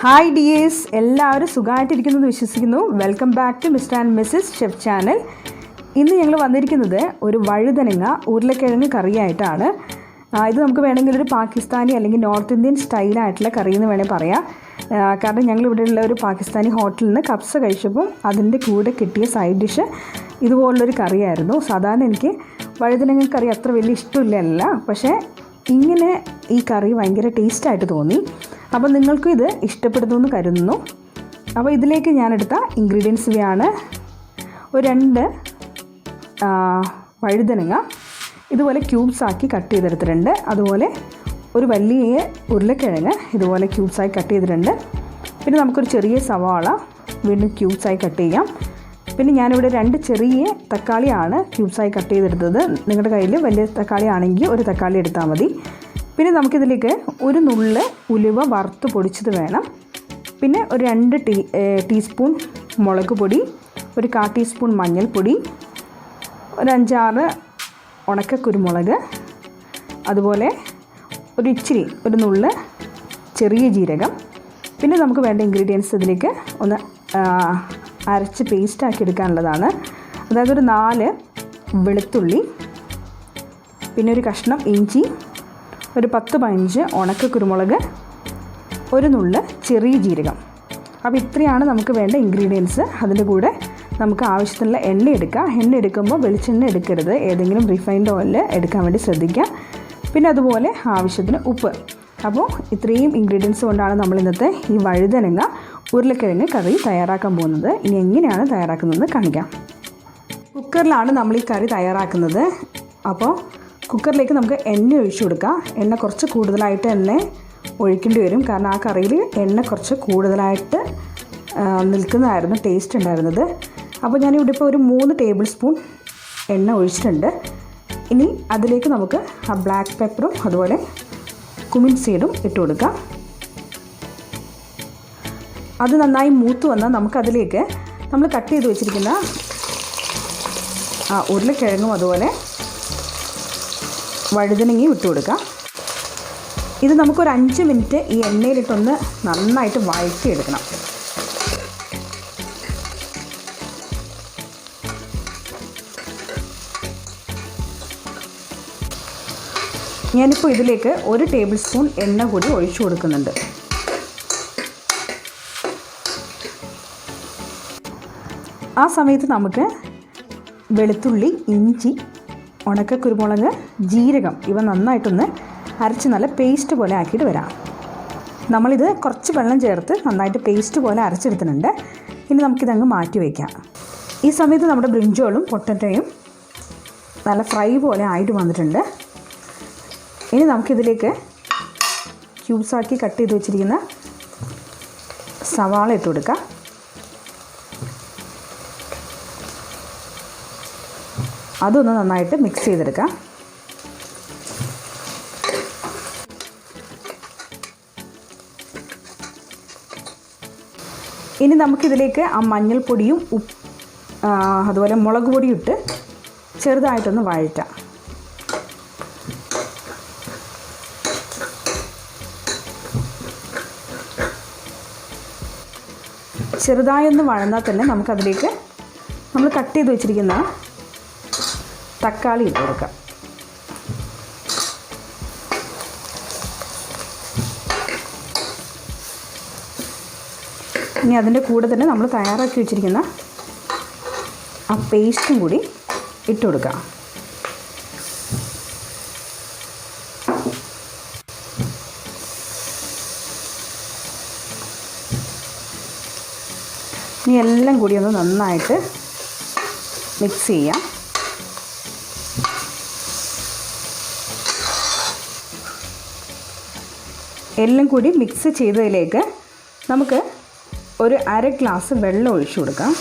Hi dears, എല്ലാവരും സുഖമായിട്ടിരിക്കുന്നത് വിശ്വസിക്കുന്നു. Welcome back to mister and missus chef channel. ഇന്ന് ഞങ്ങൾ വന്നിരിക്കുന്നത് ഒരു വഴുതനങ്ങ ഉരുളക്കിഴങ്ങ് കറിയായിട്ടാണ്. ഇത് നമുക്ക് വേണമെങ്കിൽ ഒരു പാകിസ്ഥാനി അല്ലെങ്കിൽ നോർത്ത് ഇന്ത്യൻ സ്റ്റൈലായിട്ടുള്ള കറി എന്ന് വേണമെങ്കിൽ പറയാം. കാരണം ഞങ്ങളിവിടെയുള്ള ഒരു പാകിസ്ഥാനി ഹോട്ടലിൽ നിന്ന് കബ്സ കഴിച്ചപ്പം അതിൻ്റെ കൂടെ കിട്ടിയ സൈഡ് ഡിഷ് ഇതുപോലുള്ളൊരു കറിയായിരുന്നു. സാധാരണ എനിക്ക് വഴുതനങ്ങ കറി അത്ര വലിയ ഇഷ്ടമില്ല, പക്ഷേ ഇങ്ങനെ ഈ കറി ഭയങ്കര ടേസ്റ്റായിട്ട് തോന്നി. അപ്പോൾ നിങ്ങൾക്കും ഇത് ഇഷ്ടപ്പെടുന്നു എന്ന് കരുതുന്നു. അപ്പോൾ ഇതിലേക്ക് ഞാനെടുത്ത ഇൻഗ്രീഡിയൻസ് ഇവയാണ്. ഒരു 2 വഴുതനങ്ങ ഇതുപോലെ ക്യൂബ്സാക്കി കട്ട് ചെയ്തെടുത്തിട്ടുണ്ട്. അതുപോലെ ഒരു വലിയ ഉരുളക്കിഴങ്ങ് ഇതുപോലെ ക്യൂബ്സായി കട്ട് ചെയ്തിട്ടുണ്ട്. പിന്നെ നമുക്കൊരു ചെറിയ സവാള വീണ്ടും ക്യൂബ്സായി കട്ട് ചെയ്യാം. പിന്നെ ഞാനിവിടെ 2 ചെറിയ തക്കാളിയാണ് ക്യൂബ്സായി കട്ട് ചെയ്തെടുത്തത്. നിങ്ങളുടെ കയ്യിൽ വലിയ തക്കാളി ആണെങ്കിൽ ഒരു തക്കാളി എടുത്താൽ മതി. പിന്നെ നമുക്കിതിലേക്ക് ഒരു നുള്ള് ഉലുവ വറുത്ത് പൊടിച്ചത് വേണം. പിന്നെ ഒരു 2 ടീസ്പൂൺ മുളക് പൊടി, ഒരു 1/4 ടീസ്പൂൺ മഞ്ഞൾപ്പൊടി, ഒരു 5-6 ഉണക്ക കുരുമുളക്, അതുപോലെ ഒരു നുള്ള് ചെറിയ ജീരകം. പിന്നെ നമുക്ക് വേണ്ട ഇൻഗ്രീഡിയൻസ് ഇതിലേക്ക് ഒന്ന് അരച്ച് പേസ്റ്റാക്കി എടുക്കാനുള്ളതാണ്. അതായത് ഒരു 4 വെളുത്തുള്ളി, പിന്നെ ഒരു കഷ്ണം ഇഞ്ചി, ഒരു 10-15 ഉണക്ക കുരുമുളക്, ഒരു നുള്ള് ചെറിയ ജീരകം. അപ്പോൾ ഇത്രയാണ് നമുക്ക് വേണ്ട ഇൻഗ്രീഡിയൻസ്. അതിൻ്റെ കൂടെ നമുക്ക് ആവശ്യത്തിനുള്ള എണ്ണ എടുക്കാം. എണ്ണ എടുക്കുമ്പോൾ വെളിച്ചെണ്ണ എടുക്കരുത്, ഏതെങ്കിലും റിഫൈൻഡ് ഓയിൽ എടുക്കാൻ വേണ്ടി ശ്രദ്ധിക്കുക. പിന്നെ അതുപോലെ ആവശ്യത്തിന് ഉപ്പ്. അപ്പോൾ ഇത്രയും ഇൻഗ്രീഡിയൻസ് കൊണ്ടാണ് നമ്മൾ ഇന്നത്തെ ഈ വഴുതനങ്ങ ഉരുളക്കിഴങ്ങ് കറി തയ്യാറാക്കാൻ പോകുന്നത്. ഇനി എങ്ങനെയാണ് തയ്യാറാക്കുന്നതെന്ന് കാണിക്കാം. കുക്കറിലാണ് നമ്മൾ ഈ കറി തയ്യാറാക്കുന്നത്. അപ്പോൾ കുക്കറിലേക്ക് നമുക്ക് എണ്ണ ഒഴിച്ചു കൊടുക്കാം. എണ്ണ കുറച്ച് കൂടുതലായിട്ട് തന്നെ ഒഴിക്കേണ്ടി വരും, കാരണം ആ കറിയിൽ എണ്ണ കുറച്ച് കൂടുതലായിട്ട് നിൽക്കുന്നതായിരുന്നു ടേസ്റ്റ് ഉണ്ടായിരുന്നത്. അപ്പോൾ ഞാനിവിടെ ഇപ്പോൾ ഒരു 3 ടേബിൾ സ്പൂൺ എണ്ണ ഒഴിച്ചിട്ടുണ്ട്. ഇനി അതിലേക്ക് നമുക്ക് ആ ബ്ലാക്ക് പെപ്പറും അതുപോലെ കുമിൻ സീഡും ഇട്ട് കൊടുക്കാം. അത് നന്നായി മൂത്ത് വന്നാൽ നമുക്കതിലേക്ക് നമ്മൾ കട്ട് ചെയ്ത് വെച്ചിരിക്കുന്ന ഉരുളക്കിഴങ്ങും അതുപോലെ വഴുതനങ്ങയും ഇട്ട് കൊടുക്കാം. ഇത് നമുക്കൊരു 5 മിനിറ്റ് ഈ എണ്ണയിലിട്ടൊന്ന് നന്നായിട്ട് വഴറ്റിയെടുക്കണം. ഞാനിപ്പോൾ ഇതിലേക്ക് 1 ടേബിൾ സ്പൂൺ എണ്ണ കൂടി ഒഴിച്ചു കൊടുക്കുന്നുണ്ട്. ആ സമയത്ത് നമുക്ക് വെളുത്തുള്ളി, ഇഞ്ചി, ഉണക്ക കുരുമുളക്, ജീരകം ഇവ നന്നായിട്ടൊന്ന് അരച്ച് നല്ല പേസ്റ്റ് പോലെ ആക്കിയിട്ട് വരാം. നമ്മളിത് കുറച്ച് വെള്ളം ചേർത്ത് നന്നായിട്ട് പേസ്റ്റ് പോലെ അരച്ചെടുത്തിട്ടുണ്ട്. ഇനി നമുക്കിതങ്ങ് മാറ്റി വയ്ക്കാം. ഈ സമയത്ത് നമ്മുടെ ബ്രിഞ്ചോളും പൊട്ടറ്റോയും നല്ല ഫ്രൈ പോലെ ആയിട്ട് വന്നിട്ടുണ്ട്. ഇനി നമുക്കിതിലേക്ക് ക്യൂബ്സാക്കി കട്ട് ചെയ്ത് വെച്ചിരിക്കുന്ന സവാള ഇട്ട് കൊടുക്കാം. അതൊന്ന് നന്നായിട്ട് മിക്സ് ചെയ്തെടുക്കാം. ഇനി നമുക്കിതിലേക്ക് ആ മഞ്ഞൾപ്പൊടിയും അതുപോലെ മുളക് പൊടിയും ഇട്ട് ചെറുതായിട്ടൊന്ന് വഴറ്റാം. ചെറുതായൊന്ന് വഴന്നാൽ തന്നെ നമുക്കതിലേക്ക് നമ്മൾ കട്ട് ചെയ്ത് വെച്ചിരിക്കുന്ന തക്കാളി ഇട്ട് കൊടുക്കാം. ഇനി അതിൻ്റെ കൂടെ തന്നെ നമ്മൾ തയ്യാറാക്കി വെച്ചിരിക്കുന്ന ആ പേസ്റ്റും കൂടി ഇട്ട് കൊടുക്കാം. ഇനി എല്ലാം കൂടി ഒന്ന് നന്നായിട്ട് മിക്സ് ചെയ്യാം. എല്ലാം കൂടി മിക്സ് ചെയ്തതിലേക്ക് നമുക്ക് ഒരു 1/2 ഗ്ലാസ് വെള്ളം ഒഴിച്ചു കൊടുക്കാം.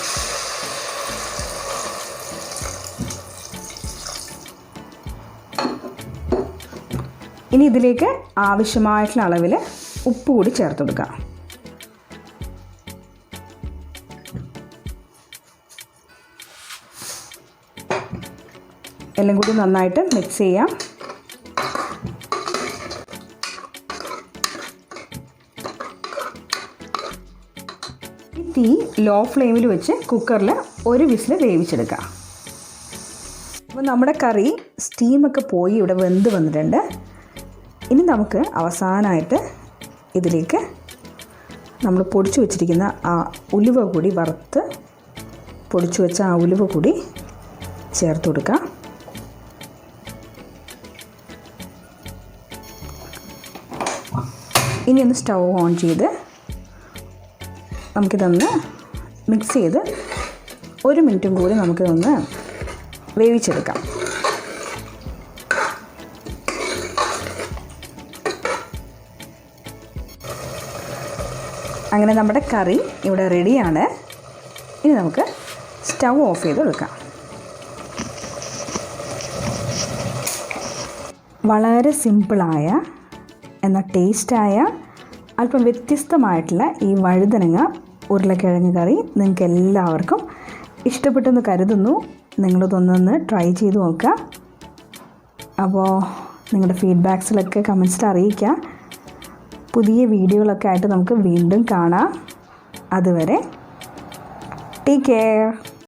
ഇനി ഇതിലേക്ക് ആവശ്യമായിട്ടുള്ള അളവിൽ ഉപ്പ് കൂടി ചേർത്ത് കൊടുക്കാം. എല്ലാം കൂടി നന്നായിട്ട് മിക്സ് ചെയ്യാം. തീ ലോ ഫ്ലെയിമിൽ വെച്ച് കുക്കറിൽ ഒരു വിസിൽ വേവിച്ചെടുക്കാം. അപ്പോൾ നമ്മുടെ കറി സ്റ്റീമൊക്കെ പോയി ഇവിടെ വെന്ത് വന്നിട്ടുണ്ട്. ഇനി നമുക്ക് അവസാനമായിട്ട് ഇതിലേക്ക് നമ്മൾ പൊടിച്ചു വെച്ചിരിക്കുന്ന ആ ഉലുവ കൂടി വറുത്ത് പൊടിച്ചു വെച്ച ആ ഉലുവ കൂടി ചേർത്ത് കൊടുക്കാം. ഇനി ഒന്ന് സ്റ്റൗ ഓൺ ചെയ്ത് നമുക്കിതൊന്ന് മിക്സ് ചെയ്ത് 1 മിനിറ്റും കൂടി നമുക്കിതൊന്ന് വേവിച്ചെടുക്കാം. അങ്ങനെ നമ്മുടെ കറി ഇവിടെ റെഡിയാണ്. ഇനി നമുക്ക് സ്റ്റൗ ഓഫ് ചെയ്ത് കൊടുക്കാം. വളരെ സിമ്പിളായ എന്നാൽ ടേസ്റ്റായ അല്പം വ്യത്യസ്തമായിട്ടുള്ള ഈ വഴുതനങ്ങ ഉരുളക്കിഴങ്ങ് കറി നിങ്ങൾക്ക് എല്ലാവർക്കും ഇഷ്ടപ്പെട്ടെന്ന് കരുതുന്നു. നിങ്ങളിതൊന്നൊന്ന് ട്രൈ ചെയ്ത് നോക്കുക. അപ്പോൾ നിങ്ങളുടെ ഫീഡ്ബാക്സിലൊക്കെ കമൻസിൽ അറിയിക്കുക. പുതിയ വീഡിയോകളൊക്കെ ആയിട്ട് നമുക്ക് വീണ്ടും കാണാം. അതുവരെ ടേക്ക് കെയർ.